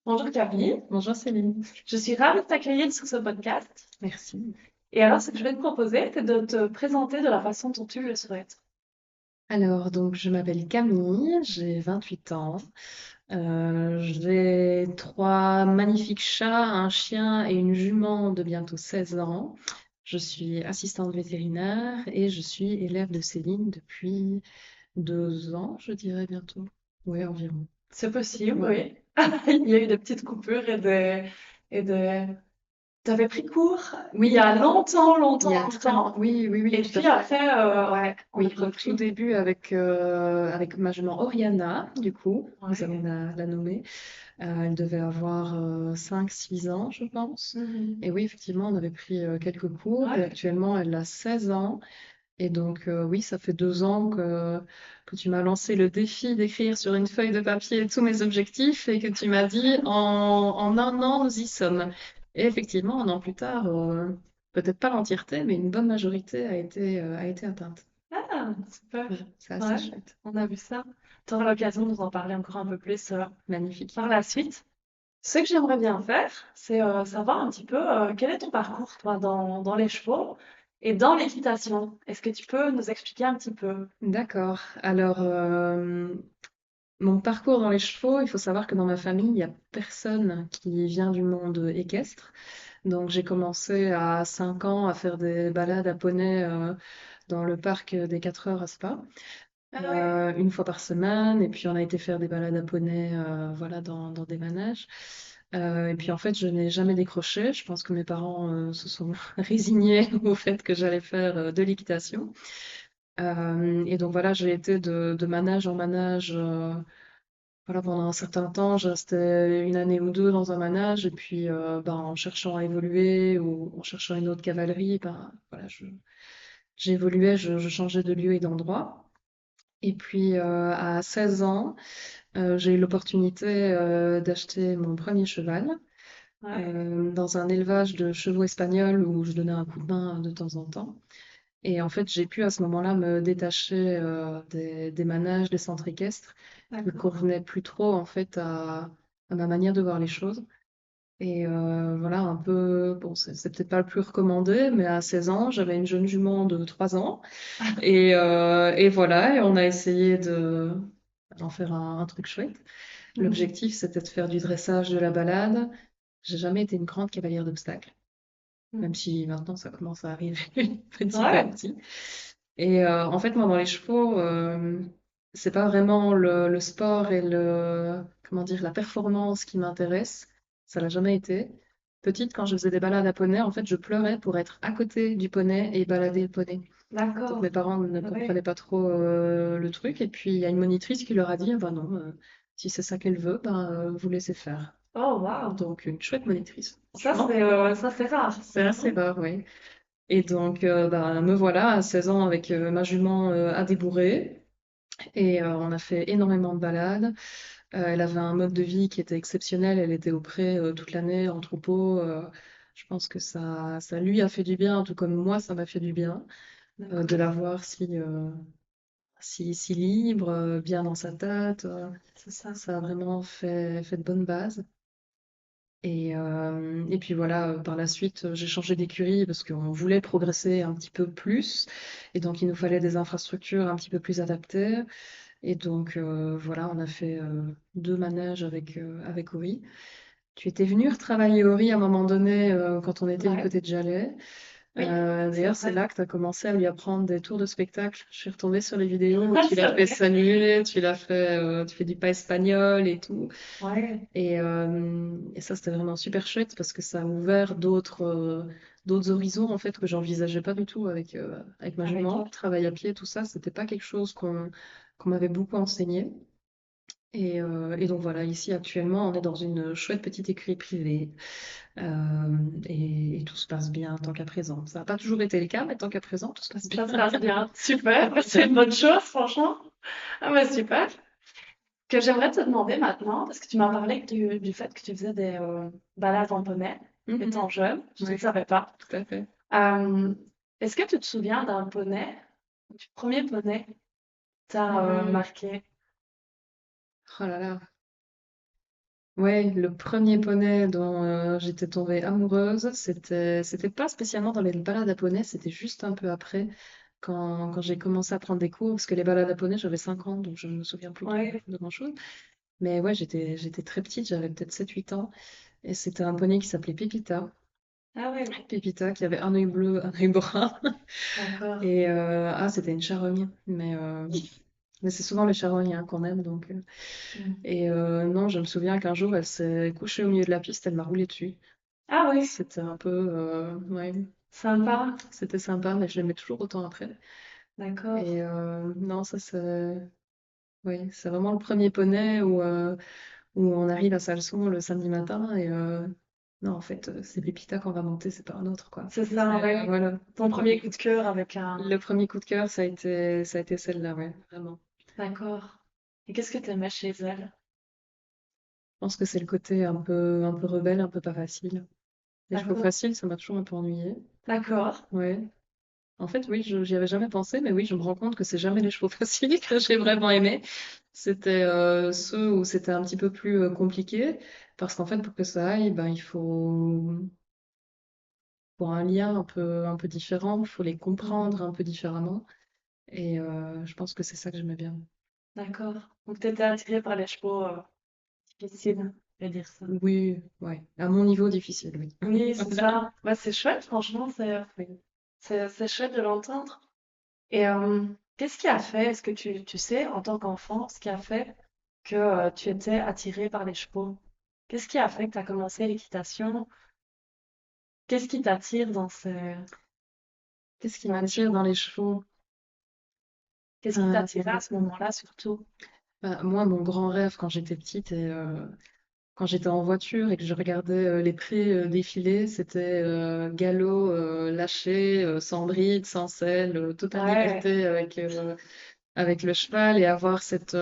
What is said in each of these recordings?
Bonjour Camille, Bonjour Céline. je suis ravie de t'accueillir sur ce podcast. Merci. Et alors, ce que je vais te proposer, c'est de te présenter de la façon dont tu le souhaites. Alors, donc, je m'appelle Camille, j'ai 28 ans. J'ai trois magnifiques chats, un chien et une jument de bientôt 16 ans. Je suis assistante vétérinaire et je suis élève de Céline depuis 2 ans, je dirais bientôt. Oui, environ. C'est possible, Ouais. oui. Il y a eu des petites coupures et des... T'avais pris cours il y Oui, a longtemps, il y longtemps, a très longtemps. longtemps. Oui, oui, oui, Et tout à puis fait. après, ouais, on a Oui, au tout repris. début avec ma jument Oriana, du coup, nous allons Ouais. la nommer. Elle devait avoir 5-6 ans, je pense. Mhm. Et oui, effectivement, on avait pris quelques cours et Ouais. actuellement, elle a 16 ans. Et donc, oui, ça fait 2 ans que tu m'as lancé le défi d'écrire sur une feuille de papier tous mes objectifs et que tu m'as dit en un an, nous y sommes. Et effectivement, un an plus tard, peut-être pas l'entièreté, mais une bonne majorité a été atteinte. Ah, super. Ouais, c'est assez Ouais, chouette. on a vu ça. Tu auras l'occasion de nous en parler encore un peu plus Magnifique. par la suite. Ce que j'aimerais bien faire, c'est savoir un petit peu quel est ton parcours, toi, dans les chevaux et dans l'équitation. Est-ce que tu peux nous expliquer un petit peu? D'accord. Alors, mon parcours dans les chevaux, il faut savoir que dans ma famille, il n'y a personne qui vient du monde équestre. Donc j'ai commencé à 5 ans à faire des balades à poney dans le parc des 4 heures à Spa, Ah ouais. une fois par semaine. Et puis on a été faire des balades à poney voilà, dans des manèges. Et puis en fait, je n'ai jamais décroché. Je pense que mes parents se sont résignés au fait que j'allais faire de l'équitation. Et donc voilà, j'ai été de manège en manège. Voilà, pendant un certain temps, je restais une année ou deux dans un manège, et puis ben, en cherchant à évoluer ou en cherchant une autre cavalerie, ben, voilà, j'évoluais, je changeais de lieu et d'endroit. Et puis à 16 ans, j'ai eu l'opportunité d'acheter mon premier cheval Ouais. dans un élevage de chevaux espagnols où je donnais un coup de main de temps en temps. Et en fait, j'ai pu à ce moment-là me détacher des manèges, des centres équestres, qui ne D'accord. convenaient plus trop en fait à ma manière de voir les choses. Et voilà, un peu, bon, c'est peut-être pas le plus recommandé, mais à 16 ans, j'avais une jeune jument de 3 ans. Et voilà, et on a essayé d'en faire un truc chouette. Mhm. L'objectif, c'était de faire du dressage, de la balade. J'ai jamais été une grande cavalière d'obstacles, même Mhm. si maintenant ça commence à arriver petit à Ouais. petit. Et en fait, moi, dans les chevaux, c'est pas vraiment le sport et comment dire, la performance qui m'intéresse. Ça l'a jamais été. Petite, quand je faisais des balades à poney, en fait, je pleurais pour être à côté du poney et balader le poney. Donc D'accord. mes parents ne Ouais. comprenaient pas trop le truc. Et puis il y a une monitrice qui leur a dit, ah ben non, si c'est ça qu'elle veut, ben vous laissez faire. Oh, waouh. Donc une chouette monitrice, Ça, franchement. c'est rare. C'est assez rare, oui. Et donc, ben, me voilà à 16 ans avec ma jument à débourrer. Et on a fait énormément de balades. Elle avait un mode de vie qui était exceptionnel. Elle était au pré toute l'année, en troupeau. Je pense que ça lui a fait du bien, tout comme moi, ça m'a fait du bien de D'accord. la voir si libre, bien dans sa tête. C'est ça. Ça a vraiment fait de bonnes bases. Et puis voilà, par la suite, j'ai changé d'écurie parce qu'on voulait progresser un petit peu plus. Et donc, il nous fallait des infrastructures un petit peu plus adaptées. Et donc, voilà, on a fait 2 manèges avec Ori. Tu étais venu retravailler Ori à un moment donné quand on était du Ouais. côté de Jalais. Oui, c'est D'ailleurs, c'est vrai. là que tu as commencé à lui apprendre des tours de spectacle. Je suis retombée sur les vidéos où tu C'est l'as fait vrai. saluer, tu fais du pas espagnol et tout. Ouais. Et ça, c'était vraiment super chouette parce que ça a ouvert d'autres horizons en fait que j'envisageais pas du tout avec ma Avec jument. toi. Le travail à pied, tout ça, c'était pas quelque chose qu'on m'avait beaucoup enseigné. Et donc voilà, ici actuellement, on est dans une chouette petite écurie privée et tout se passe bien tant qu'à présent. Ça n'a pas toujours été le cas, mais tant qu'à présent, tout se passe bien. Ça se passe bien. Super. C'est une bonne chose, franchement. Ah ouais, super. Que j'aimerais te demander maintenant, parce que tu m'as parlé du fait que tu faisais des balades en poney Mhm. étant jeune, je ne Oui, savais pas. tout à fait. Euh, Est-ce que tu te souviens d'un poney, du premier poney qui t'a Mhm. marqué? Oh là là. Ouais, le premier poney dont j'étais tombée amoureuse, c'était pas spécialement dans les balades à poney, c'était juste un peu après, quand j'ai commencé à prendre des cours, parce que les balades à poney, j'avais 5 ans, donc je ne me souviens plus Ouais. de grand-chose. Mais ouais, j'étais très petite, j'avais peut-être 7 8 ans, et c'était un poney qui s'appelait Pépita. Ah ouais, Pépita, qui avait un œil bleu, un œil brun, d'accord. et c'était une charogne, mais c'est souvent les charognes hein, qu'on aime, donc. Mm. Et non, je me souviens qu'un jour, elle s'est couchée au milieu de la piste, elle m'a roulé dessus. Ah ouais, C'était un peu, ouais, sympa. c'était sympa, mais je l'aimais toujours autant après. D'accord. Et non, ça c'est, oui, c'est vraiment le premier poney où on arrive à Salson le samedi matin et non, en fait, c'est Pépita qu'on va monter, c'est pas un autre, quoi. C'est ça, ouais. Voilà. Ton premier coup de cœur avec un... Le premier coup de cœur, ça a été celle-là, ouais, vraiment. D'accord. Et qu'est-ce que t'aimais chez elle? Je pense que c'est le côté un peu rebelle, un peu pas facile. Les chevaux D'accord. faciles, ça m'a toujours un peu ennuyé. D'accord. Ouais. En fait, oui, j'y avais jamais pensé, mais oui, je me rends compte que c'est jamais les chevaux faciles que j'ai vraiment aimé. C'était ceux où c'était un petit peu plus compliqué, parce qu'en fait, pour que ça aille, ben, il faut pour un lien un peu différent, il faut les comprendre un peu différemment. Et je pense que c'est ça que j'aimais bien. D'accord. Donc t'étais attirée par les chevaux difficiles, je vais dire ça. Oui, ouais, à mon niveau difficile, oui. Oui, c'est Voilà. ça. Bah, c'est chouette, franchement, Oui. c'est chouette de l'entendre. Et qu'est-ce qui a fait, est-ce que tu sais, en tant qu'enfant, ce qui a fait que tu étais attirée par les chevaux? Qu'est-ce qui a fait que tu as commencé l'équitation? Qu'est-ce qui t'attire Qu'est-ce qui dans les m'attire dans chevaux? les chevaux? Qu'est-ce qui Euh, t'attirait à ce moment-là, surtout? Bah, moi, mon grand rêve quand j'étais petite et quand j'étais en voiture et que je regardais les prés défiler, c'était galop, lâché, sans bride, sans selle, totale Ouais, liberté avec le cheval et avoir cette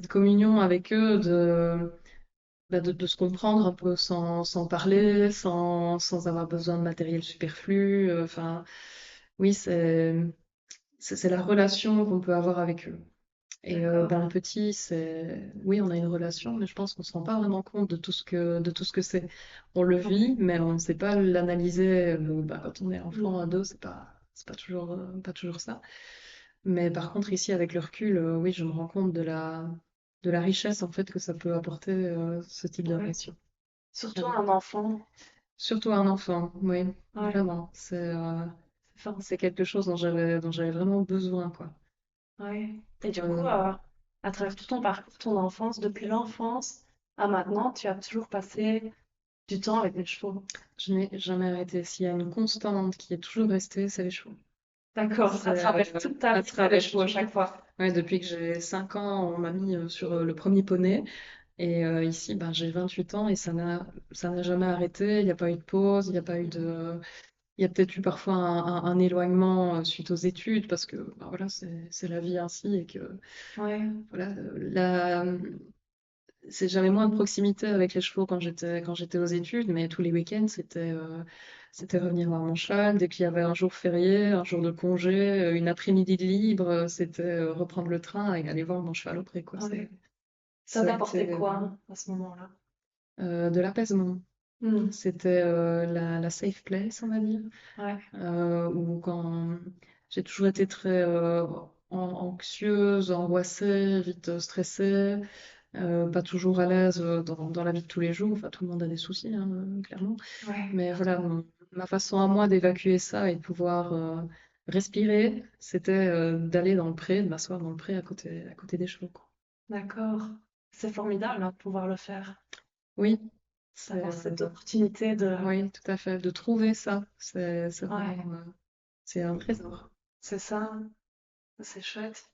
communion avec eux de se comprendre un peu sans parler, sans avoir besoin de matériel superflu. Enfin, oui, c'est la relation qu'on peut avoir avec eux. Et d'accord. ben, petit, oui, on a une relation, mais je pense qu'on se rend pas vraiment compte de tout ce que c'est. On le Ouais. vit, mais on ne sait pas l'analyser. Bah, quand on est enfant, Mm. ado, pas toujours ça. Mais par contre, ici, avec le recul, oui, je me rends compte de la richesse en fait que ça peut apporter ce type de Ouais. relation. Surtout Vraiment. un enfant. Surtout un enfant, oui, Ouais, vraiment. c'est fort. C'est quelque chose dont j'avais vraiment besoin, quoi. Ouais. Et Pour, du coup, à travers tout ton parcours, ton enfance, depuis l'enfance à maintenant, tu as toujours passé du temps avec les chevaux. je n'ai jamais arrêté. S'il y a une constante qui est toujours restée, c'est les chevaux. D'accord. À C'est travers toute ta à vie, c'est les travers chevaux à tout. chaque fois. Ouais, depuis que j'ai 5 ans, on m'a mis sur le premier poney. Et ici, ben, j'ai 28 ans et ça n'a jamais arrêté. Il n'y a pas eu de pause, il n'y a pas eu de. Il y a peut-être eu parfois un éloignement suite aux études parce que ben, voilà, c'est la vie ainsi et que Ouais, voilà, j'avais moins de proximité avec les chevaux quand j'étais aux études, mais tous les week-ends, c'était revenir voir mon cheval. Dès qu'il y avait un jour férié, un jour de congé, une après-midi de libre, c'était reprendre le train et aller voir mon cheval auprès, quoi. ouais. Ça Ça a t'apportait été quoi hein, à ce moment-là? de l'apaisement. Hmm. C'était la safe place, on va dire. Ouais, Où quand j'ai toujours été très anxieuse, angoissée, vite stressée. Pas toujours à l'aise dans la vie de tous les jours. Enfin, tout le monde a des soucis, hein, clairement. ouais, Mais voilà, ma façon à moi d'évacuer ça et de pouvoir respirer, c'était d'aller dans le pré, de m'asseoir dans le pré à côté des chevaux, quoi. d'accord. C'est formidable hein, de pouvoir le faire, Oui, d'avoir cette opportunité de... oui, tout à fait. De trouver ça, c'est Ouais, vraiment, c'est un trésor. c'est ça, c'est chouette.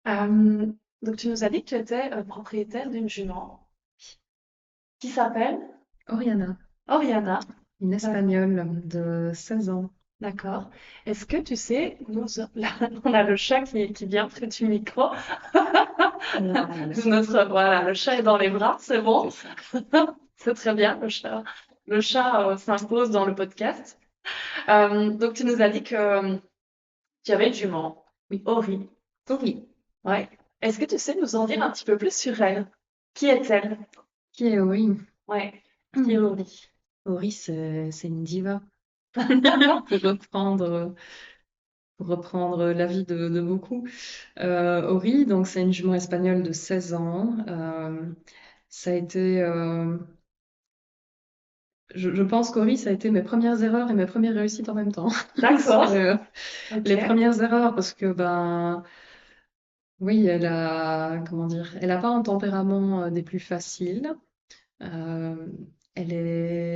Euh, donc tu nous as dit que tu étais propriétaire d'une jument qui s'appelle Oriana, Oriana. une D'accord. Espagnole de 16 ans. D'accord. Est-ce que tu sais, nous, là, on a le chat qui vient près du micro. Voilà, le chat est dans les bras, c'est bon. C'est ça. C'est très bien, le chat s'impose dans le podcast. Donc tu nous as dit que tu avais une jument, Oui. Ori. Oui. Ouais. Est-ce que tu sais nous en dire un petit peu plus sur elle? Qui est-elle? Qui est Ori? Ouais, qui est Laurie. Ori, c'est une diva. Pour reprendre l'avis de beaucoup. Ori, donc c'est une jument espagnole de 16 ans. Ça a été, je pense qu'Ori, ça a été mes premières erreurs et mes premières réussites en même temps. D'accord, ok. Les premières erreurs, parce que ben oui, comment dire, elle a pas un tempérament des plus faciles. Euh,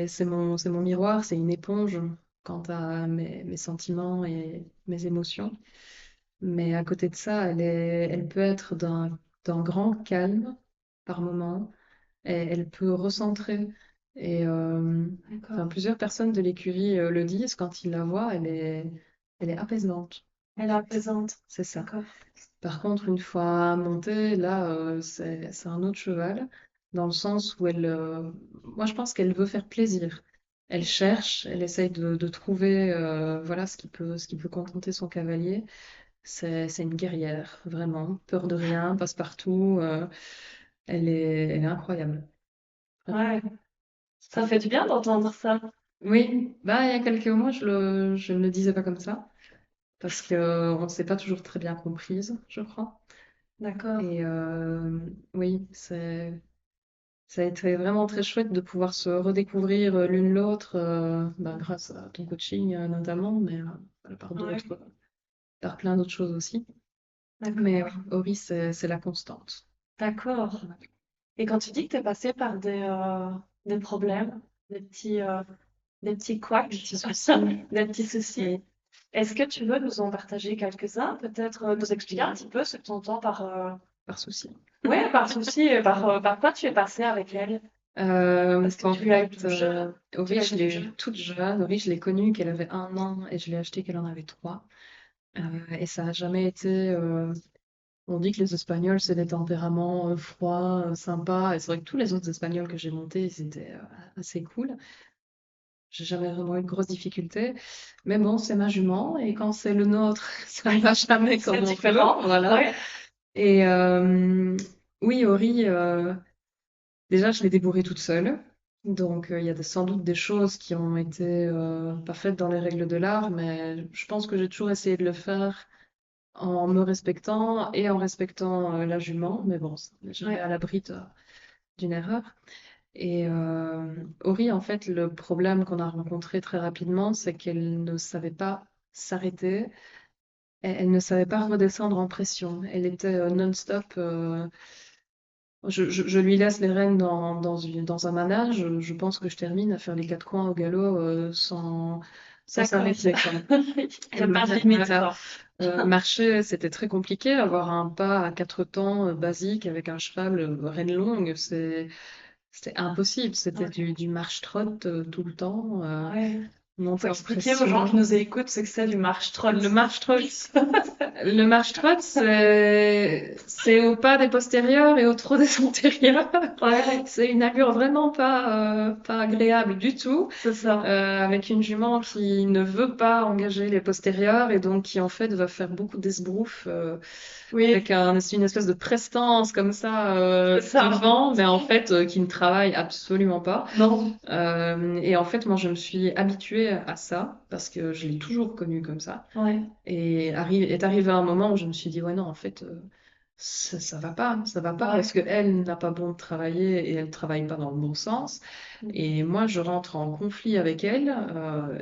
c'est mon miroir, c'est une éponge quant à mes sentiments et mes émotions. Mais à côté de ça, elle peut être d'un grand calme par moment. Et elle peut recentrer. Et D'accord. enfin, plusieurs personnes de l'écurie le disent quand ils la voient, elle est apaisante. Elle est apaisante. C'est ça. D'accord. Par contre, une fois montée, là, c'est un autre cheval, dans le sens où moi, je pense qu'elle veut faire plaisir. Elle cherche, elle essaye de trouver, voilà, ce qui peut contenter son cavalier. C'est une guerrière, vraiment. Peur de rien, passe partout. Elle est incroyable. Vraiment. Ouais, ça fait du bien d'entendre ça. Oui, bah, il y a quelques mois, je ne le disais pas comme ça, parce qu'on ne s'est pas toujours très bien comprise, je crois. D'accord. Et oui, ça a été vraiment très chouette de pouvoir se redécouvrir l'une l'autre, bah, grâce à ton coaching notamment, mais voilà, Ouais, par plein d'autres choses aussi. Mais oui, d'accord. Ori, c'est la constante. D'accord. Et quand tu dis que tu es passé par des problèmes, des petits, euh, des petits couacs, Les petits soucis, des petits soucis, oui, est-ce que tu veux nous en partager quelques-uns? Peut-être nous expliquer un petit peu ce que tu entends par, par souci. ouais, par souci, et par quoi tu es passé avec elle? Parce que En tu l'as eu fait, tout jeune. Tu Ori, l'as eu je tout l'ai eue jeune. toute jeune. Ori, je l'ai connue qu'elle avait 1 an et je l'ai achetée qu'elle en avait 3. Et ça n'a jamais été. On dit que les Espagnols, c'est des tempéraments froids, sympas. Et c'est vrai que tous les autres Espagnols que j'ai montés, c'était assez cool. J'ai jamais vraiment eu de grosses difficultés. Mais bon, c'est ma jument. Et quand c'est le nôtre, ça ne va jamais C'est comme on veut. différent. Voilà. Ouais. Et oui, Ori, déjà, je l'ai débourrée toute seule. Donc, il y a sans doute des choses qui ont été pas faites dans les règles de l'art, mais je pense que j'ai toujours essayé de le faire en me respectant et en respectant la jument. Mais bon, jamais Ouais. à l'abri d'une erreur. Et Ori, en fait, le problème qu'on a rencontré très rapidement, c'est qu'elle ne savait pas s'arrêter. Elle ne savait pas redescendre en pression. Elle était non-stop. Je lui laisse les rênes dans un manège. Je pense que je termine à faire les quatre coins au galop sans D'accord. s'arrêter, quoi. Il n'y a pas de limite, Voilà. quoi. Marcher, c'était très compliqué. Avoir un pas à quatre temps basique avec un cheval rêne longue, c'était impossible. C'était Ouais. du marche-trotte tout le temps. Ouais. Faut Monter en expliquer aux gens qui pression. nous écoutent ce que c'est du marche-trot. Le marche-trotte, le marche-trot, c'est au pas des postérieurs et au trot des antérieurs. Ouais, C'est une allure vraiment pas agréable du tout, c'est ça. avec une jument qui ne veut pas engager les postérieurs et donc qui en fait va faire beaucoup d'esbroufs Oui, avec une espèce de prestance comme ça c'est ça. devant, mais en fait qui ne travaille absolument pas. Non. Et en fait, moi, je me suis habituée à ça parce que je l'ai toujours connu comme ça. Ouais. Et est arrivé un moment où je me suis dit, ouais, non, en fait, ça va pas Ouais. parce qu'elle n'a pas bon de travailler et elle travaille pas dans le bon sens. Et moi, je rentre en conflit avec elle,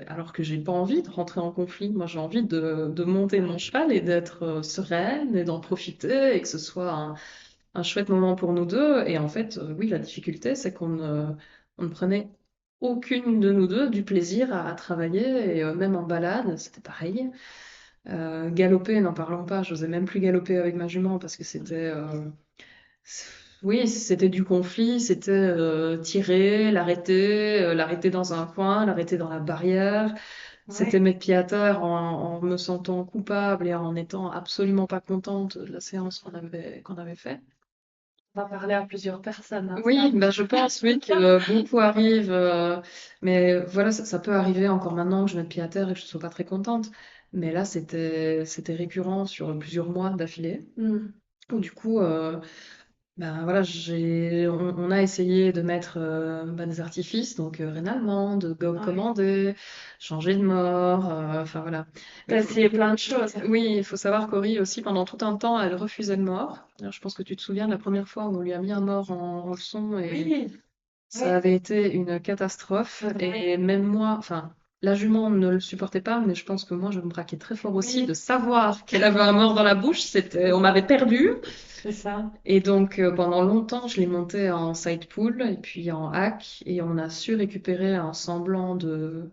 alors que j'ai pas envie de rentrer en conflit. Moi, j'ai envie de monter mon cheval et d'être sereine et d'en profiter et que ce soit un chouette moment pour nous deux. Et en fait, oui, la difficulté, c'est on ne prenait aucune de nous deux du plaisir à travailler et même en balade, c'était pareil. Galoper, n'en parlons pas, j'osais même plus galoper avec ma jument parce que c- oui, c'était du conflit, c'était tirer, l'arrêter dans un coin, l'arrêter dans la barrière. C'était Ouais. mettre pied à terre en me sentant coupable et en étant absolument pas contente de la séance qu'on avait fait. On va parler à plusieurs personnes, hein, Oui, ça. bah je pense, oui, que beaucoup arrivent, mais voilà, ça peut arriver encore maintenant que je mette pied à terre et que je ne sois pas très contente. Mais là, c'était récurrent sur plusieurs mois d'affilée. Hmm. Où du coup, Ben voilà, on a essayé de mettre des artifices, donc reine allemande, GOG Ouais. commandé, changer de mort, enfin voilà. Mais T'as essayé plein de choses. oui, il faut savoir qu'Ori aussi, pendant tout un temps, elle refusait le mort. Alors, je pense que tu te souviens de la première fois où on lui a mis un mort en leçon et Oui, ça oui, avait été une catastrophe. c'est vrai. Et même moi, enfin, la jument ne le supportait pas, mais je pense que moi, je me braquais très fort aussi de Oui, savoir qu'elle avait un mort dans la bouche. On m'avait perdue. c'est ça. Et donc, pendant longtemps, je l'ai monté en side pull et puis en hack, et on a su récupérer un semblant de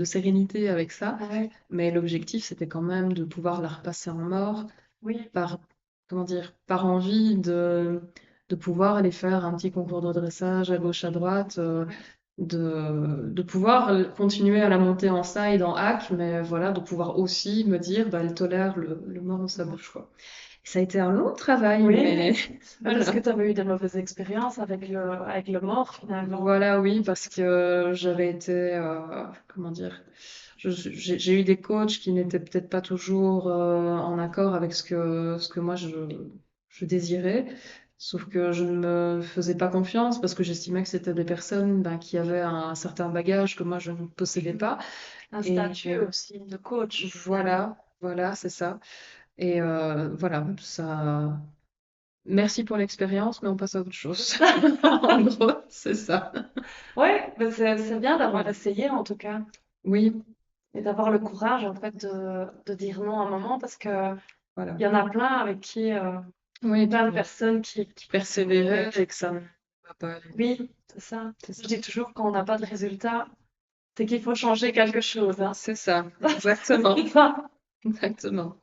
sérénité avec ça. Ouais, Mais l'objectif, c'était quand même de pouvoir la repasser en mort oui, par, comment dire, par envie de pouvoir aller faire un petit concours de dressage à gauche, à droite, ouais. de pouvoir continuer à la monter en side, en hack, mais voilà, de pouvoir aussi me dire, bah, elle tolère le mort dans sa bouche, quoi. Ça a été un long travail, Oui, mais mais parce que voilà. tu avais eu de mauvaises expériences avec le mort finalement. Voilà, oui, parce que j'avais été, comment dire, j'ai eu des coachs qui n'étaient peut-être pas toujours en accord avec ce que moi je désirais, sauf que je ne me faisais pas confiance parce que j'estimais que c'était des personnes ben, qui avaient un certain bagage que moi je ne possédais pas. Un Et statut aussi de coach finalement. voilà, c'est ça. Et voilà, ça. Merci pour l'expérience, mais on passe à autre chose. En gros, c'est ça. Ouais, mais c'est bien d'avoir essayé en tout cas Oui, et d'avoir le courage en fait de dire non à un moment parce que voilà. il y en a plein avec qui Oui, plein de puis personnes qui qui persévérait et que ça ne va pas aller. oui, c'est ça. C'est Je ça. dis toujours quand on n'a pas de résultat, c'est qu'il faut changer quelque chose, hein. C'est ça, exactement. C'est ça. Exactement.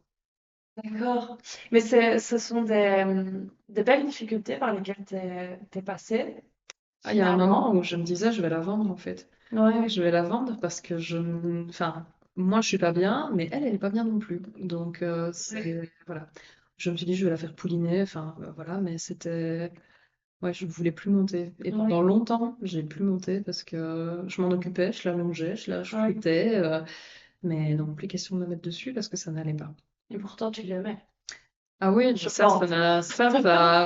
D'accord. Mais ce sont des belles difficultés par lesquelles t'es passé, Ah, il y a un moment finalement. où je me disais, je vais la vendre en fait. Ouais, Je vais la vendre parce que enfin, moi je suis pas bien, mais elle est pas bien non plus. Donc ouais, voilà. Je me suis dit, je vais la faire pouliner, enfin voilà, mais ouais, je voulais plus monter. Et pendant ouais, longtemps, j'ai plus monté parce que je m'en occupais, je la longeais, je la ouais. chouchoutais, mais non, plus question de me mettre dessus parce que ça n'allait pas. Et pourtant, tu l'aimais, Ah oui, je pense.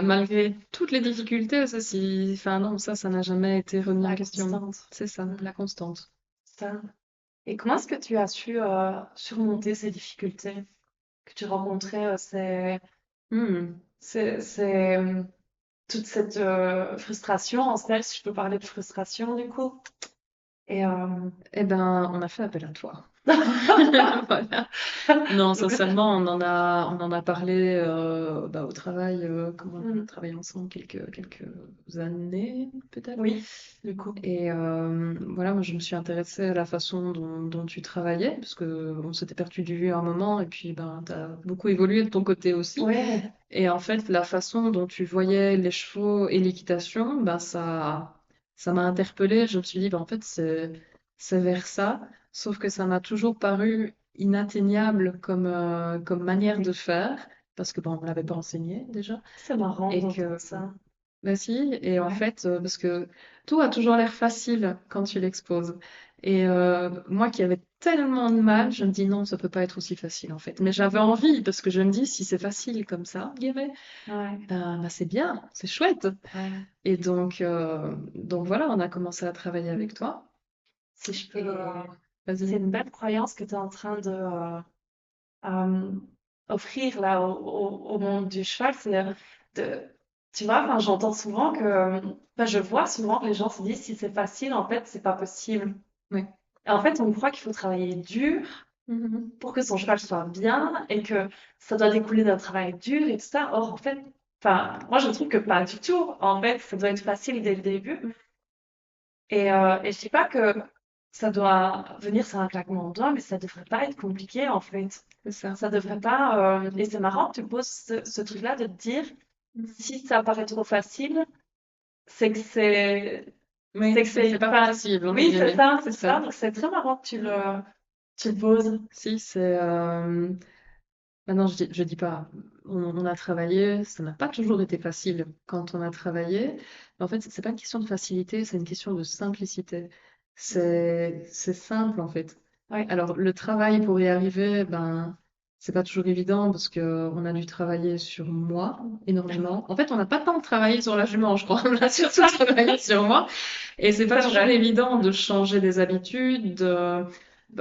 malgré toutes les difficultés, enfin non, ça n'a jamais été remis en La question. constante. C'est ça, Mm, la constante. ça. Et comment est-ce que tu as su surmonter ces difficultés que tu rencontrais, Hmm. toute cette frustration en fait, si je peux parler de frustration du coup. Et Eh ben, on a fait appel à toi. Voilà. Non, sincèrement, on en a parlé bah, au travail, comme on a Mm, travaillé ensemble quelques années, peut-être. oui, du coup. Et voilà, moi je me suis intéressée à la façon dont tu travaillais, parce que on s'était perdu de vue à un moment, et puis ben, tu as beaucoup évolué de ton côté aussi. Ouais, Et en fait, la façon dont tu voyais les chevaux et l'équitation, ben, ça m'a interpellée. Je me suis dit, ben, en fait, c'est vers ça, sauf que ça m'a toujours paru inatteignable comme manière de faire, parce que bon, on ne l'avait pas enseigné déjà, c'est marrant et d'entendre que ça. bah si, et en Ouais, fait, parce que tout a toujours l'air facile quand tu l'exposes. Et moi qui avais tellement de mal, je me dis non, ça peut pas être aussi facile en fait. Mais j'avais envie, parce que je me dis, si c'est facile comme ça, guillemets, ouais, ben, c'est bien, c'est chouette. ouais. Et donc voilà, on a commencé à travailler avec toi. Si je peux, Et c'est vas-y. une belle croyance que tu es en train de euh, offrir là au monde du cheval. De, tu vois, enfin, j'entends souvent enfin, je vois souvent que les gens se disent si c'est facile, en fait, c'est pas possible. Ouais. Et en fait, on croit qu'il faut travailler dur Mhm. pour que son cheval soit bien et que ça doit découler d'un travail dur et tout ça. Or, en fait, enfin, moi, je trouve que pas du tout. En fait, ça doit être facile dès le début. Et je dis pas que ça doit venir sur un claquement de doigts, mais ça devrait pas être compliqué, en fait. C'est ça. Ça devrait pas. Et c'est marrant que tu poses ce truc-là de te dire, Mhm. si ça paraît trop facile, c'est que Oui, c'est que c'est c'est pas pas. possible, entre Oui, c'est guillemets. ça, c'est C'est ça. ça. Donc c'est très marrant que tu le poses. Si, c'est maintenant, je dis pas, on a travaillé, ça n'a pas toujours été facile quand on a travaillé. Mais en fait, c'est pas une question de facilité, c'est une question de simplicité. C'est simple en fait. Ouais, Alors, le travail pour y arriver, ben, c'est pas toujours évident parce que on a dû travailler sur moi énormément. En fait, on n'a pas tant travaillé sur la jument, je crois. On a surtout travaillé sur moi. Et c'est pas C'est toujours vrai. évident de changer des habitudes,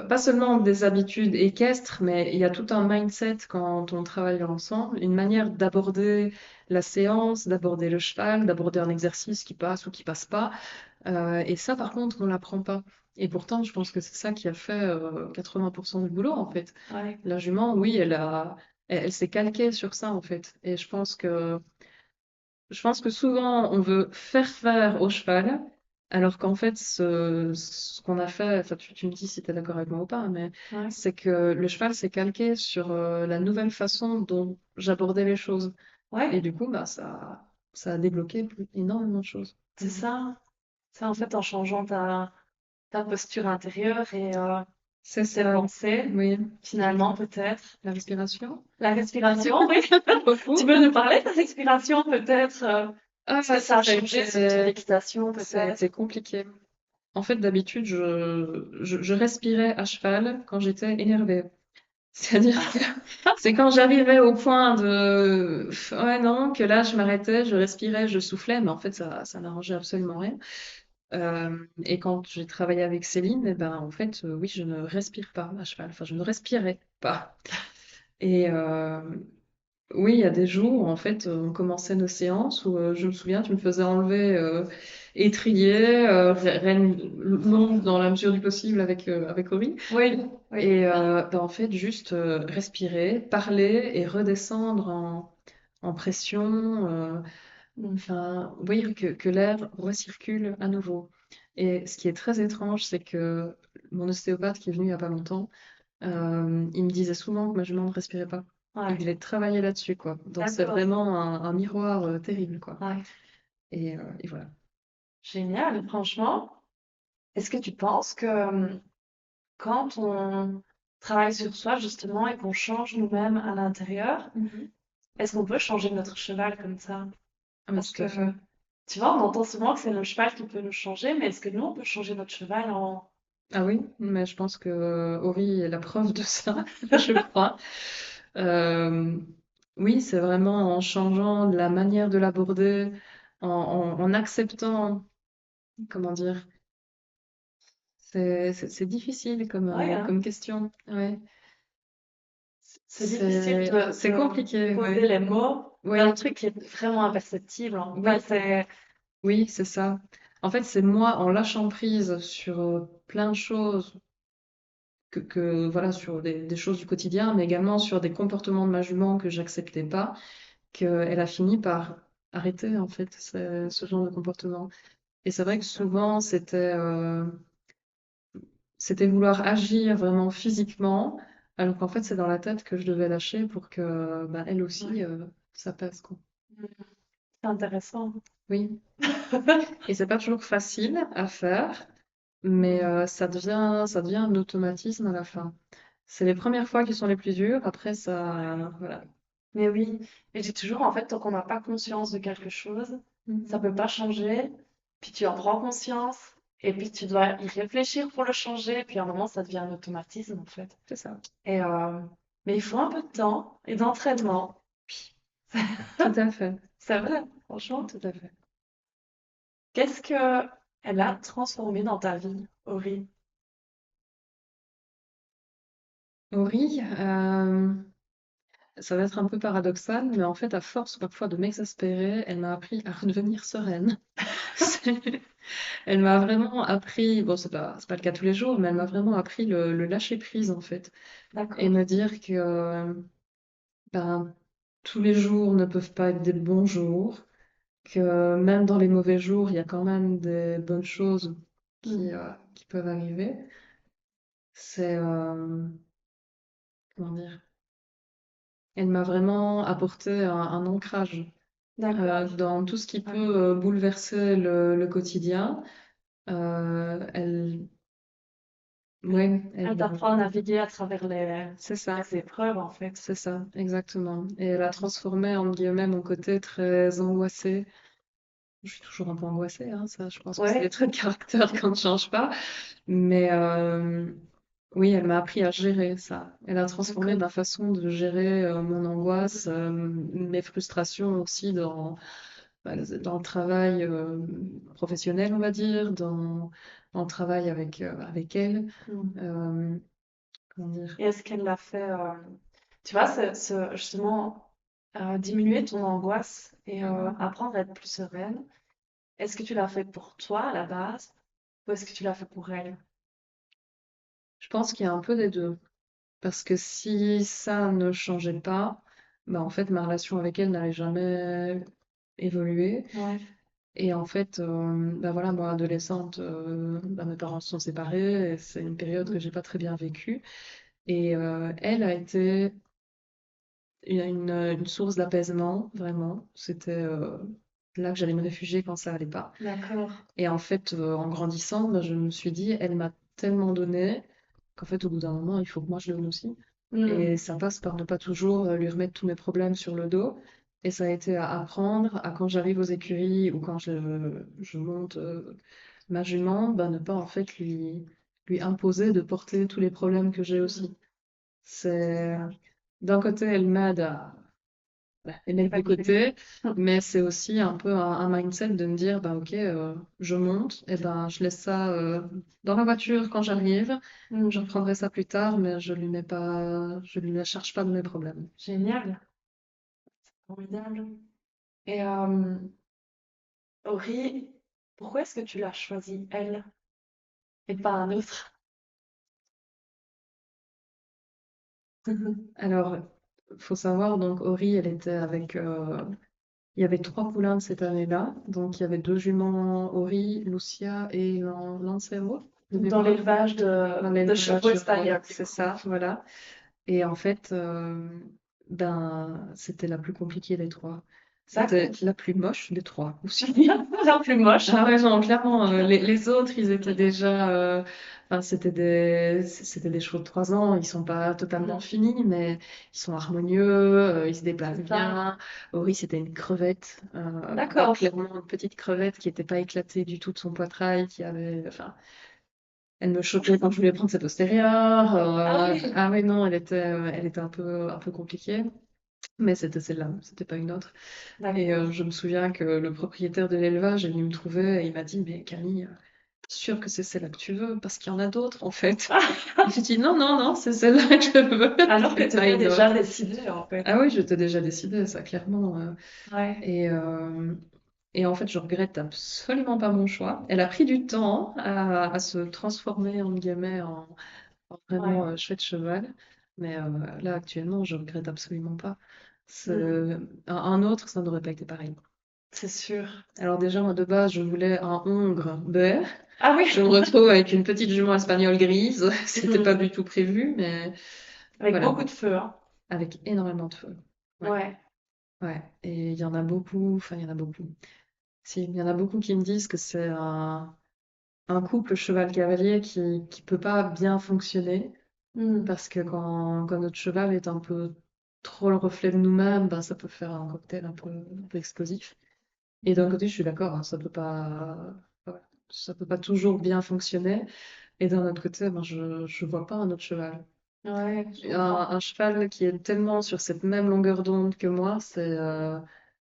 pas seulement des habitudes équestres, mais il y a tout un mindset quand on travaille ensemble, une manière d'aborder la séance, d'aborder le cheval, d'aborder un exercice qui passe ou qui passe pas. Et ça, par contre, on l'apprend pas. Et pourtant, je pense que c'est ça qui a fait 80% du boulot, en fait. Ouais. La jument, oui, elle s'est calquée sur ça, en fait. Et je pense que souvent, on veut faire au cheval, alors qu'en fait, ce qu'on a fait, enfin, tu me dis si tu es d'accord avec moi ou pas, mais Ouais. c'est que le cheval s'est calqué sur la nouvelle façon dont j'abordais les choses. Et Ouais. du coup, bah, ça a débloqué énormément de choses. C'est ça. C'est en fait en changeant ta posture intérieure et C'est tes ça, pensées, oui. finalement, peut-être. La respiration? La respiration, oui. Tu Beaucoup. peux nous parler de ta respiration, peut-être? Ah, Ce que ça a changé sur ton équitation, ça a peut-être? été compliqué. En fait, d'habitude, je respirais à cheval quand j'étais énervée. C'est-à-dire que c'est quand j'arrivais au point de ouais, non, que là, je m'arrêtais, je respirais, je soufflais, mais en fait, ça n'arrangeait absolument rien. Et quand j'ai travaillé avec Céline, eh ben, en fait, oui, je ne respire pas à cheval. Enfin, je ne respirais pas. Et, oui, il y a des jours où en fait on commençait nos séances où je me souviens, tu me faisais enlever étrier, reine longue dans la mesure du possible avec Ori. Oui, oui. Et ben, en fait, juste respirer, parler et redescendre en pression. Mm. Enfin, oui, que l'air recircule à nouveau. Et ce qui est très étrange, c'est que mon ostéopathe qui est venu il y a pas longtemps, il me disait souvent que ma jument ne respirait pas. Il Ouais, voulait travailler là-dessus, quoi. Donc c'est d'accord. vraiment un miroir terrible, quoi. Ouais. Et voilà. Génial, franchement. Est-ce que tu penses que quand on travaille sur soi, justement, et qu'on change nous-mêmes à l'intérieur, Mhm. est-ce qu'on peut changer notre cheval comme ça? Ah, mais Parce tout que, à fait. tu vois, on entend souvent que c'est le cheval qui peut nous changer, mais est-ce que nous, on peut changer notre cheval en... Ah oui, mais je pense que Ori est la preuve de ça, je crois. Euh, oui, c'est vraiment en changeant la manière de l'aborder, en acceptant, comment dire, c'est difficile Ouais, hein. comme question. Ouais. C'est difficile C'est de compliqué, poser ouais. les mots d'un Oui, truc qui est vraiment imperceptible, hein. Enfin, oui, c'est... oui, c'est ça. En fait, c'est moi en lâchant prise sur plein de choses voilà, sur des choses du quotidien, mais également sur des comportements de ma jument que j'acceptais pas, qu'elle a fini par arrêter, en fait, ce genre de comportement. Et c'est vrai que souvent, c'était vouloir agir vraiment physiquement, alors qu'en fait, c'est dans la tête que je devais lâcher pour que, bah, elle aussi, Ouais. ça passe, quoi. C'est intéressant. Oui. Et c'est pas toujours facile à faire, mais ça devient un automatisme à la fin. C'est les premières fois qui sont les plus dures, après ça, voilà. Mais oui, et j'ai toujours, en fait, tant qu'on n'a pas conscience de quelque chose, ça Mhm. peut pas changer, puis tu en prends conscience, et puis tu dois y réfléchir pour le changer, puis à un moment, ça devient un automatisme, en fait. C'est ça. Et, mais il faut un peu de temps et d'entraînement. Tout à fait. C'est vrai, franchement. Tout à fait. Qu'est-ce que elle a transformé dans ta vie, Ori? Ori, ça va être un peu paradoxal, mais en fait, à force parfois de m'exaspérer, elle m'a appris à redevenir sereine. C'est- Elle m'a vraiment appris, bon, c'est pas le cas tous les jours, mais elle m'a vraiment appris le lâcher prise, en fait. Et D'accord. me dire que, ben, tous les jours ne peuvent pas être des bons jours, que même dans les mauvais jours, il y a quand même des bonnes choses Hmm. qui peuvent arriver. C'est, comment dire, elle m'a vraiment apporté un ancrage D'accord. dans tout ce qui Ouais. peut bouleverser le quotidien. Elle, ouais, Elle elle, t'apprend à naviguer à travers c'est ça, les épreuves, en fait. c'est ça, exactement. Et elle a transformé, entre guillemets, mon côté très angoissé. Je suis toujours un peu angoissée, hein, ça, je pense que c'est des Ouais. traits de caractère qu'on ne change pas. Mais Oui, elle m'a appris à gérer ça. Elle a transformé D'accord. ma façon de gérer mon angoisse, mes frustrations aussi dans le travail professionnel, on va dire, dans le travail avec elle. Mm. Euh, comment dire? Et est-ce qu'elle l'a fait, tu vois, justement, diminuer ton angoisse et apprendre à être plus sereine? Est-ce que tu l'as fait pour toi à la base ou est-ce que tu l'as fait pour elle? Je pense qu'il y a un peu des deux. Parce que si ça ne changeait pas, bah en fait, ma relation avec elle n'allait jamais évoluer. Ouais. Et en fait, bah voilà, moi, adolescente, bah, mes parents se sont séparés, et c'est une période que Mm. j'ai pas très bien vécue. Et elle a été une source d'apaisement, vraiment. C'était là que j'allais me réfugier quand ça allait pas. D'accord. Et en fait, en grandissant, bah, je me suis dit, elle m'a tellement donné qu'en fait, au bout d'un moment, il faut que moi je le donne aussi. Et Mm. ça passe par ne pas toujours lui remettre tous mes problèmes sur le dos. Et ça a été à apprendre à quand j'arrive aux écuries ou quand je monte ma jument, bah, ne pas en fait lui imposer de porter tous les problèmes que j'ai aussi. C'est d'un côté, elle m'aide à les mettre de Évacuer. côté, mais c'est aussi un peu un mindset de me dire, bah ok, je monte, et ben je laisse ça dans la voiture quand j'arrive, je Mm. reprendrai ça plus tard, mais je lui charge pas de mes problèmes. Génial. Formidable. Et Ori, pourquoi est-ce que tu l'as choisie, elle, et pas un autre? Alors, faut savoir, donc Ori, elle était avec, il y avait trois poulains de cette année-là, donc il y avait deux juments, Ori, Lucia et Lancero, de Dans mémoire, l'élevage dans de chevaux l'élevage, espagnols, du c'est coup. ça, voilà. Et en fait, ben, c'était la plus compliquée des trois. C'était D'accord. la plus moche des trois aussi. La plus moche. Ah ouais, non, clairement, les autres, ils étaient déjà, enfin, c'était des chevaux de 3 ans, ils sont pas totalement Mm. finis, mais ils sont harmonieux, ils se déplacent C'est ça. bien. Ori, c'était une crevette, bah, D'accord. clairement une petite crevette qui était pas éclatée du tout de son poitrail, qui avait, enfin, elle me choquait quand je voulais prendre sa postérieure. Ah oui. Ah ouais, non, elle était un peu compliquée. Mais c'était celle-là, c'était pas une autre. Et D'accord. je me souviens que le propriétaire de l'élevage est venu me trouver et il m'a dit, mais Camille, sûr que c'est celle-là que tu veux, parce qu'il y en a d'autres en fait. J'ai dit, non, non, non, c'est celle-là que je veux, Alors que et tu pas étais une déjà autre. décidée, en fait. Ah oui, j'étais déjà décidée, ça, clairement. Ouais. Et, en fait, je regrette absolument pas mon choix. Elle a pris du temps à se transformer, en guillemets, en Ouais. vraiment chouette cheval. Mais là, actuellement, je regrette absolument pas. Mm. Un autre, ça n'aurait pas été pareil. C'est sûr. Alors déjà, moi, de base, je voulais un hongre bear. Ah oui. Je me retrouve avec une petite jument espagnole grise. C'était pas Mm. du tout prévu, mais Avec voilà, beaucoup de feu, hein. avec énormément de feu. Ouais, Ouais. ouais. Et il y en a beaucoup, enfin, il y en a beaucoup. Si, il y en a beaucoup qui me disent que c'est un couple cheval-cavalier qui peut pas bien fonctionner Mm. parce que quand notre cheval est un peu trop le reflet de nous-mêmes, ben, ça peut faire un cocktail un peu explosif. Et d'un côté, je suis d'accord, hein, voilà, ça peut pas toujours bien fonctionner. Et d'un autre côté, ben, je vois pas un autre cheval. Ouais, je Un, comprends. un cheval qui est tellement sur cette même longueur d'onde que moi,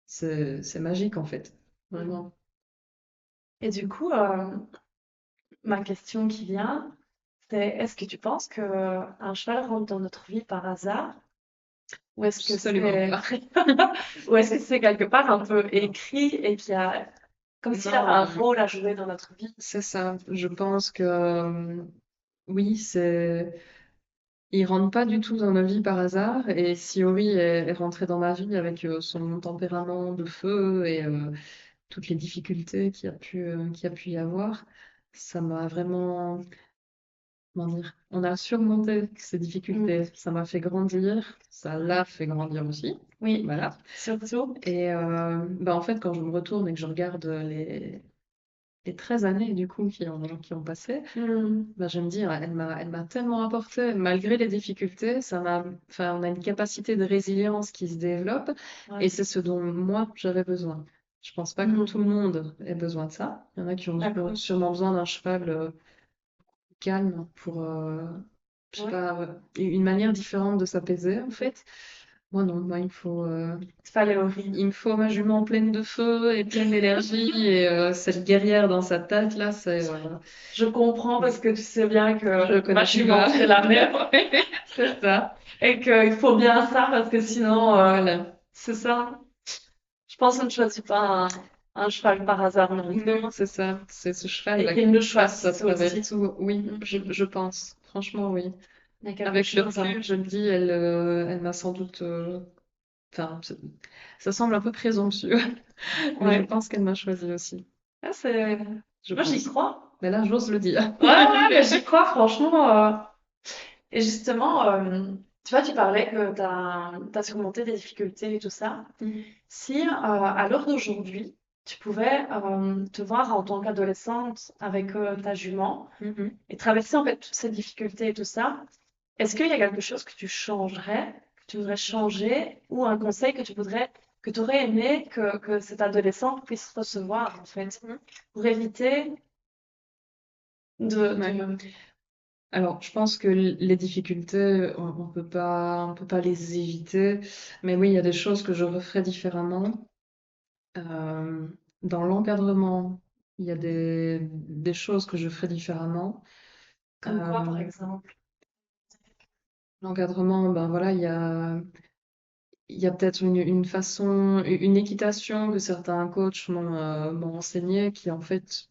c'est magique en fait. Mm. Vraiment. Et du coup, ma question qui vient, c'est est-ce que tu penses que un cheval rentre dans notre vie par hasard ou est-ce que Absolument c'est pas. ou est-ce que c'est quelque part un peu écrit et qu'il y a comme s'il avait Non, un rôle à jouer dans notre vie? c'est ça. Je pense que oui, il rentre pas du tout dans nos vies par hasard. Et si Ori est rentré dans ma vie avec son tempérament de feu et toutes les difficultés qu'il y a pu y avoir, ça m'a vraiment, comment dire, on a surmonté ces Mm. difficultés. Ça m'a fait grandir, ça l'a fait grandir aussi. Oui, Voilà. surtout. Et bah en fait, quand je me retourne et que je regarde les 13 années du coup qui ont passé, Mm. bah, je me dis, elle m'a tellement apporté, malgré les difficultés, enfin, on a une capacité de résilience qui se développe et Ouais. c'est ce dont moi j'avais besoin. Je pense pas que tout le Mm. monde ait besoin de ça. Il y en a qui ont D'accord. sûrement besoin d'un cheval calme je sais Oui, pas, une manière différente de s'apaiser, en fait. Moi, non, moi, il fallait au rythme. il me faut ma jument pleine de feu et pleine d'énergie et cette guerrière dans sa tête, là, Je comprends parce que tu sais bien je que ma connais plus jument, bas. c'est la même. C'est ça. Et qu'il faut bien ça parce que sinon, Voilà. c'est ça. Je pense qu'on ne choisit pas un cheval par hasard non plus. Non, c'est ça. C'est ce Et cheval-là qu'ils le qui passe à choisissent travers aussi. tout. Oui, Mm. je pense. Franchement, oui. Il y a quelque Avec le chose, hein. recul, je me dis, elle m'a sans doute. Enfin, ça semble un peu présomptueux, mais je Ouais. pense qu'elle m'a choisi aussi. Ah, c'est... Je Moi, j'y pense. crois. Mais là, j'ose le dire. Ouais, ouais, mais j'y crois, franchement. Et justement, tu vois, tu parlais que t'as surmonté des difficultés et tout ça. Mhm. Si, à l'heure d'aujourd'hui, tu pouvais te voir en tant qu'adolescente avec ta jument Mhm. et traverser en fait toutes ces difficultés et tout ça, est-ce qu'il y a quelque chose que tu changerais, que tu voudrais changer, ou un conseil que tu voudrais, que tu aurais aimé que cet adolescent puisse recevoir en fait, pour éviter Ouais. de... Alors, je pense que les difficultés, on peut pas les éviter. Mais oui, il y a des choses que je referais différemment. Euh, Dans l'encadrement, il y a des choses que je ferais différemment. Comme quoi, par Euh, exemple? L'encadrement, ben voilà, il y a peut-être une façon, une équitation que certains coachs m'ont enseigné qui en fait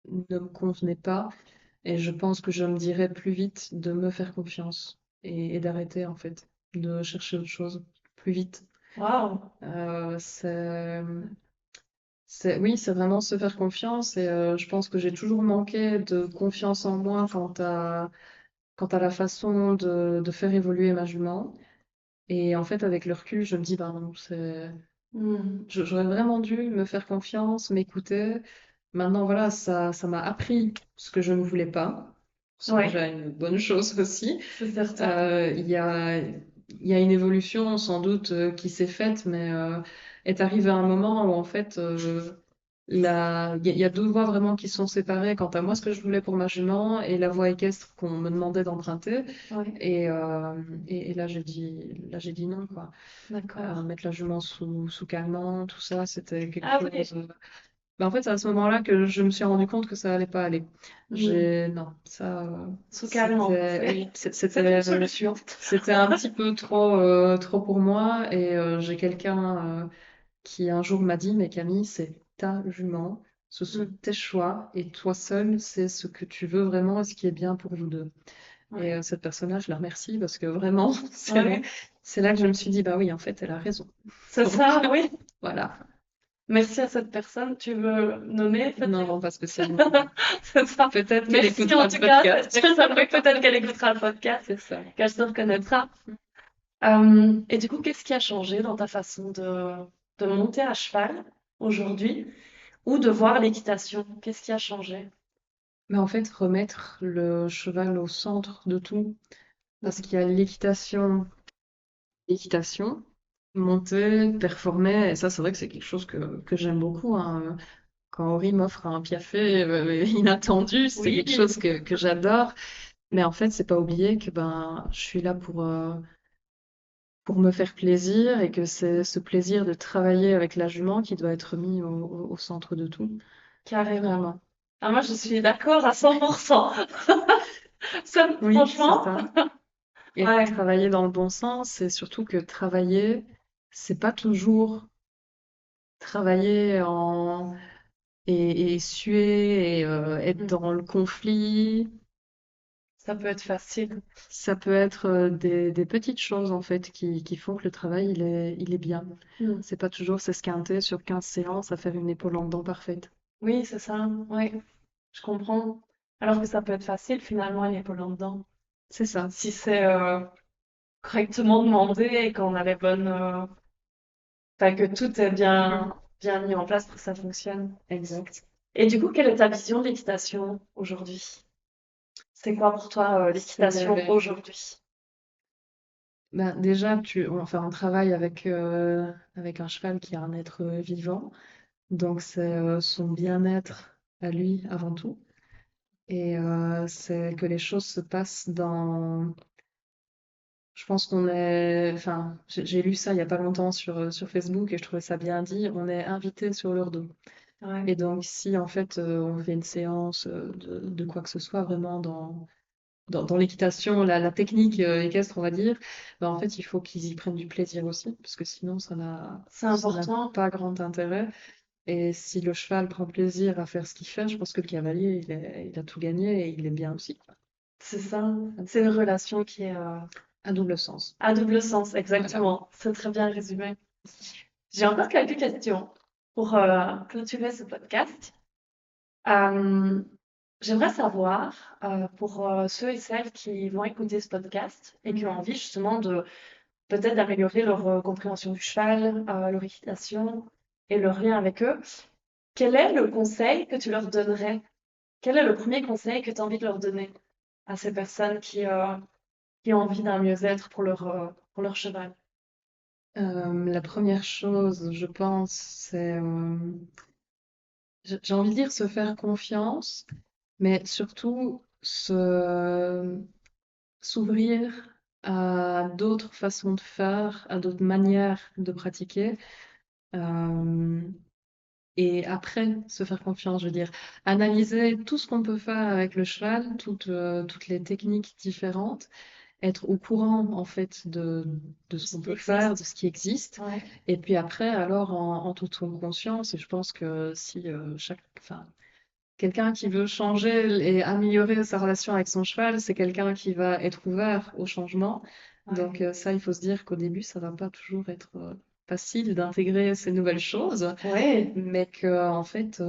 ne me convenait pas. Et je pense que je me dirais plus vite de me faire confiance et d'arrêter en fait, de chercher autre chose plus vite. Waouh! Euh, c'est, oui, c'est vraiment se faire confiance et je pense que j'ai toujours manqué de confiance en moi quant à la façon de faire évoluer ma jument. Et en fait, avec le recul, je me dis, ben non, Hmm. j'aurais vraiment dû me faire confiance, m'écouter. Maintenant, voilà, ça m'a appris ce que je ne voulais pas. C'est Ouais, déjà une bonne chose aussi. c'est certain. Il y a une évolution sans doute qui s'est faite, mais est arrivé un moment où en fait, il y a deux voies vraiment qui sont séparées quant à moi, ce que je voulais pour ma jument et la voie équestre qu'on me demandait d'emprunter. Ouais, Et, et là, j'ai dit non, quoi. d'accord. Mettre la jument sous calmant, tout ça, c'était quelque Ah oui. chose. Ben, en fait, c'est à ce moment-là que je me suis rendu compte que ça allait pas aller. Hmm. Non, ça, Sous calmant, oui, c'est une solution. c'était un petit peu trop pour moi. Et j'ai quelqu'un qui un jour m'a dit, mais Camille, c'est ta jument, ce sont Hmm. tes choix, et toi seule, c'est ce que tu veux vraiment et ce qui est bien pour vous deux. Et Ouais. cette personne-là, je la remercie parce que vraiment, Ouais. c'est là que je me suis dit, bah oui, en fait, elle a raison. C'est Donc, ça, oui. voilà. Merci à cette personne. Tu veux nommer Non, peut-être? pas spécialement. C'est ça. Peut-être qu'elle Merci en écoutera le tout cas à podcast. cette personne. Oui, peut-être qu'elle écoutera le podcast, C'est ça. qu'elle se reconnaîtra. Et du coup, qu'est-ce qui a changé dans ta façon de monter à cheval aujourd'hui ou de voir l'équitation? Qu'est-ce qui a changé? Mais en fait, remettre le cheval au centre de tout, parce Mhm. qu'il y a l'équitation, monter, performer, et ça, c'est vrai que c'est quelque chose que j'aime beaucoup, hein. Quand Ori m'offre un piafé inattendu, c'est Oui, quelque chose que j'adore. Mais en fait, c'est pas oublier que ben, je suis là pour me faire plaisir et que c'est ce plaisir de travailler avec la jument qui doit être mis au centre de tout. carrément. Vraiment. Ah, moi, je suis d'accord à 100%. Oui, c'est Franchement, ça. Et ouais, travailler dans le bon sens, c'est surtout que travailler, c'est pas toujours travailler et suer et être mm, dans le conflit. ça peut être facile. Ça peut être des petites choses en fait qui font que le travail il est bien. Mm. C'est pas toujours s'esquinter sur 15 séances à faire une épaule en dents parfaite. Oui, c'est ça. Oui, je comprends. Alors que ça peut être facile finalement, il est pas là-dedans. C'est ça. Si c'est correctement demandé et qu'on a les bonnes, enfin que tout est Mhm. bien mis en place pour que ça fonctionne. Exact. Et du coup, quelle est ta vision de l'équitation aujourd'hui? C'est quoi pour toi l'équitation C'est aujourd'hui? ben, déjà on travaille avec un cheval qui est un être vivant, donc c'est son bien-être à lui avant tout. Et c'est que les choses se passent dans... Je pense qu'on est... Enfin, j'ai lu ça il y a pas longtemps sur Facebook et je trouvais ça bien dit. On est invité sur leur dos. Ouais. Et donc, si en fait on fait une séance de quoi que ce soit vraiment dans l'équitation, la technique équestre, on va dire, ben, en fait, il faut qu'ils y prennent du plaisir aussi, parce que sinon, C'est ça n'a important. pas grand intérêt. Et si le cheval prend plaisir à faire ce qu'il fait, je pense que le cavalier, il a tout gagné et il est bien aussi, quoi. C'est ça. C'est une relation qui est À double sens. à double sens, Voilà. exactement. C'est très bien résumé. J'ai encore quelques questions pour clôturer ce podcast. Euh, J'aimerais savoir, pour ceux et celles qui vont écouter ce podcast et qui ont envie justement de peut-être d'améliorer leur compréhension du cheval, leur équitation et leur lien avec eux, quel est le conseil que tu leur donnerais? Quel est le premier conseil que tu as envie de leur donner à ces personnes qui ont envie d'un mieux-être pour leur cheval? La première chose, je pense, c'est, j'ai envie de dire se faire confiance, mais surtout s'ouvrir à d'autres façons de faire, à d'autres manières de pratiquer. euh, et après, se faire confiance, je veux dire, analyser tout ce qu'on peut faire avec le cheval, toutes les techniques différentes, être au courant en fait de ce Ce qu'on qui peut faire, de existe. ce qui existe. Ouais. Et puis après, alors en toute son conscience, et je pense que si enfin, quelqu'un qui veut changer et améliorer sa relation avec son cheval, c'est quelqu'un qui va être ouvert au changement. Ouais. Donc ça, il faut se dire qu'au début, ça va pas toujours être facile d'intégrer ces nouvelles choses, Ouais. mais que en fait,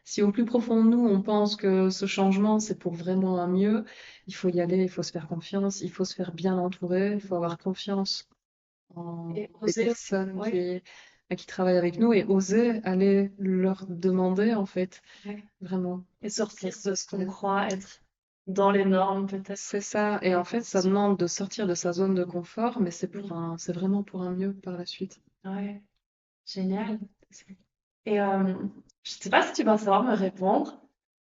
si au plus profond de nous, on pense que ce changement, c'est pour vraiment un mieux, il faut y aller, il faut se faire confiance, il faut se faire bien entourer, il faut avoir confiance en Et les oser aussi. personnes Ouais. qui travaillent avec nous et oser aller leur demander en fait. Ouais. Vraiment. Et sortir Qu'est-ce de que ce qu'on c'est? croit être dans les normes, C'est peut-être. ça. Et en fait, ça demande de sortir de sa zone de confort, mais c'est vraiment pour un mieux par la suite. Ouais. Génial. Et je ne sais pas si tu vas savoir me répondre,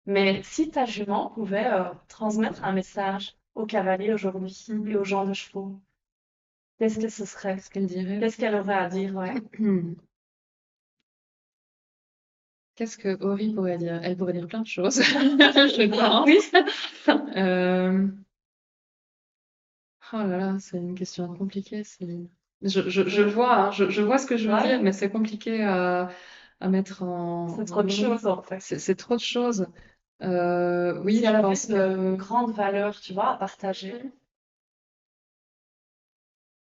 mais si ta jument pouvait transmettre un message aux cavaliers aujourd'hui et aux Mhm. gens de chevaux, qu'est-ce que ce serait? Qu'est-ce qu'elle dirait? Qu'est-ce qu'elle aurait à dire? Ouais. Qu'est-ce que Ori pourrait dire? Elle pourrait dire plein de choses, je Oui. pense. Euh, Oh là là, c'est une question compliquée, Céline. Je vois, hein, je vois ce que je veux dire, Ouais. mais c'est compliqué à mettre C'est en trop de mots. choses en fait. C'est trop de choses. Oui, Si je elle avait pense une que grande valeur, tu vois, à partager.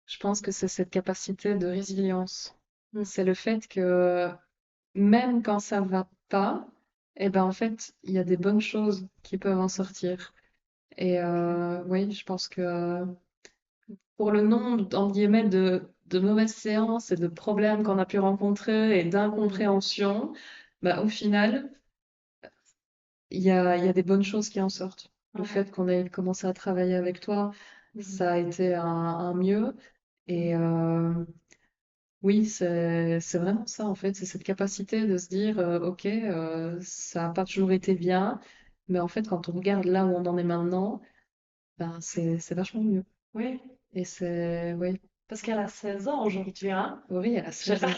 c'est cette capacité de résilience. Mm. C'est le fait que même quand ça va pas, eh ben en fait, il y a des bonnes choses qui peuvent en sortir. Et oui, je pense que pour le nombre, entre guillemets, de mauvaises séances et de problèmes qu'on a pu rencontrer et Mm. d'incompréhension, bah, au final, il y a des bonnes choses qui en sortent. Le Ouais. fait qu'on ait commencé à travailler avec toi, Mhm. ça a été un mieux. Et oui, c'est vraiment ça, en fait. C'est cette capacité de se dire, OK, ça n'a pas toujours été bien, mais en fait, quand on regarde là où on en est maintenant, ben, c'est vachement mieux. Oui, Et c'est, oui, parce qu'elle a 16 ans aujourd'hui, hein. oui, elle a Je- 16 ans.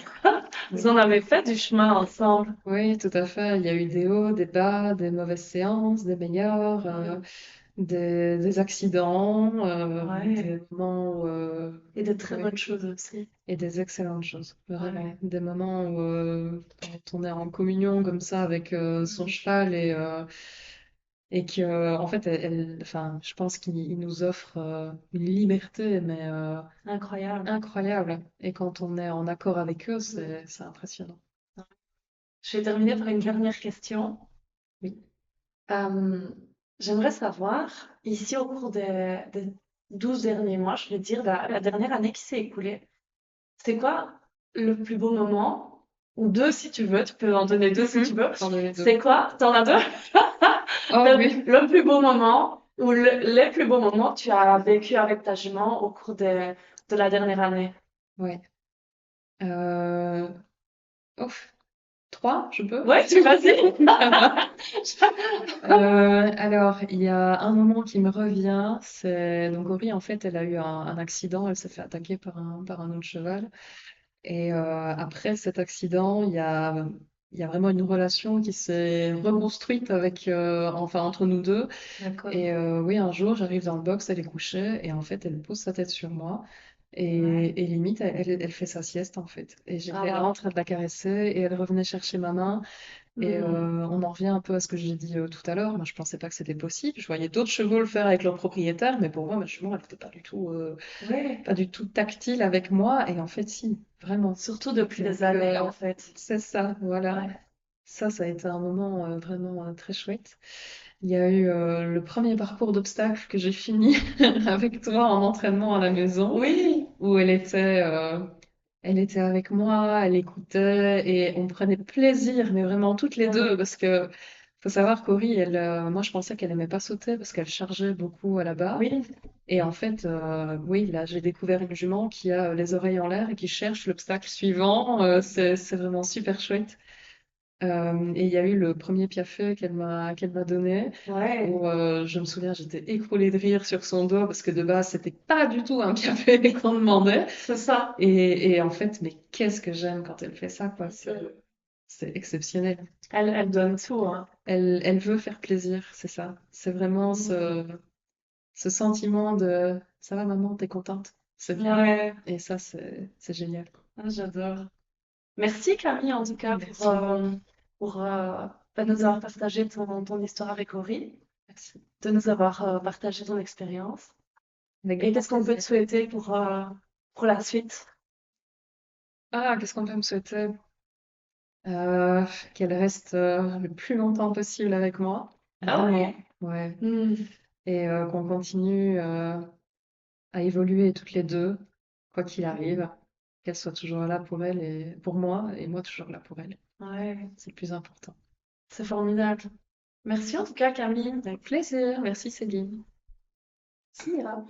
Vous Oui. en avez fait du chemin ensemble. Oui, tout à fait. Il y a eu des hauts, des bas, des mauvaises séances, des meilleures, des accidents, Ouais. des moments où, Et de très ouais, bonnes choses aussi. et des excellentes choses, Ouais. vraiment. Des moments où, quand on est en communion comme ça avec son cheval et que, en fait, enfin, je pense qu'il nous offre une liberté, mais Incroyable. incroyable. Et quand on est en accord avec eux, c'est impressionnant. Je vais terminer par une dernière question. Oui. Euh, J'aimerais savoir, ici au cours des 12 derniers mois, je vais dire la dernière année qui s'est écoulée, c'est quoi le plus beau moment? Ou deux si tu veux, tu peux en donner deux si tu Mhm. veux. J'en ai deux. C'est quoi? T'en as deux? Oh oui. Le plus beau moment ou les plus beaux moments que tu as vécu avec ta jument au cours de la dernière année? Ouais. Euh, ouf. 3, je peux? Ouais, tu vas-y. Alors, il y a un moment qui me revient, c'est donc Ori, en fait, elle a eu un accident, elle s'est fait attaquer par un autre cheval. Et après cet accident, il y a vraiment une relation qui s'est reconstruite avec, enfin, entre nous deux. D'accord. Et oui, un jour, j'arrive dans le box, elle est couchée, et en fait, elle pose sa tête sur moi. Ouais. Et limite, elle fait sa sieste, en fait. Et j'étais là Ah. en train de la caresser, et elle revenait chercher ma main. Et Hmm. on en revient un peu à ce que j'ai dit tout à l'heure. Moi, je pensais pas que c'était possible. Je voyais d'autres chevaux le faire avec leur propriétaire, mais pour moi, ma cheval, elle n'était Ouais. pas du tout tactile avec moi. Et en fait, si, vraiment. Surtout depuis Donc, des années, en fait. c'est ça, voilà. Ouais. Ça a été un moment vraiment très chouette. Il y a eu le premier parcours d'obstacles que j'ai fini avec toi en entraînement à la maison, Oui. où elle était avec moi, elle écoutait et on prenait plaisir, mais vraiment toutes les deux, parce que faut savoir qu'Aurie, moi je pensais qu'elle aimait pas sauter parce qu'elle chargeait beaucoup à la barre. Oui. Et en fait, oui, là j'ai découvert une jument qui a les oreilles en l'air et qui cherche l'obstacle suivant. C'est vraiment super chouette. Et il y a eu le premier piaffe qu'elle m'a donné, Ouais. où je me souviens, j'étais écroulée de rire sur son dos parce que de base, c'était pas du tout un piaffe qu'on demandait. C'est ça. Et en fait, mais qu'est-ce que j'aime quand elle fait ça, quoi. C'est exceptionnel. Elle donne tout, hein. Elle veut faire plaisir, c'est ça. C'est vraiment Hmm. ce sentiment de ça va, maman, t'es contente? C'est bien. Ouais. Et ça, c'est génial. Ah, j'adore. Merci Camille en tout cas Merci. pour bah, nous avoir partagé ton histoire avec Aurie, Merci. de nous avoir partagé ton expérience. Avec Et grand qu'est-ce qu'on peut te plaisir. souhaiter pour la suite? Ah, qu'est-ce qu'on peut me souhaiter? Euh, Qu'elle reste le plus longtemps possible avec moi, Ah vraiment. ouais. Ouais. Hmm. Et qu'on continue à évoluer toutes les deux, quoi qu'il arrive. Qu'elle soit toujours là pour elle et pour moi, et moi toujours là pour elle. Ouais, C'est le plus important. c'est formidable. Merci en tout cas Camille. Avec plaisir. Merci Céline. Si, hein.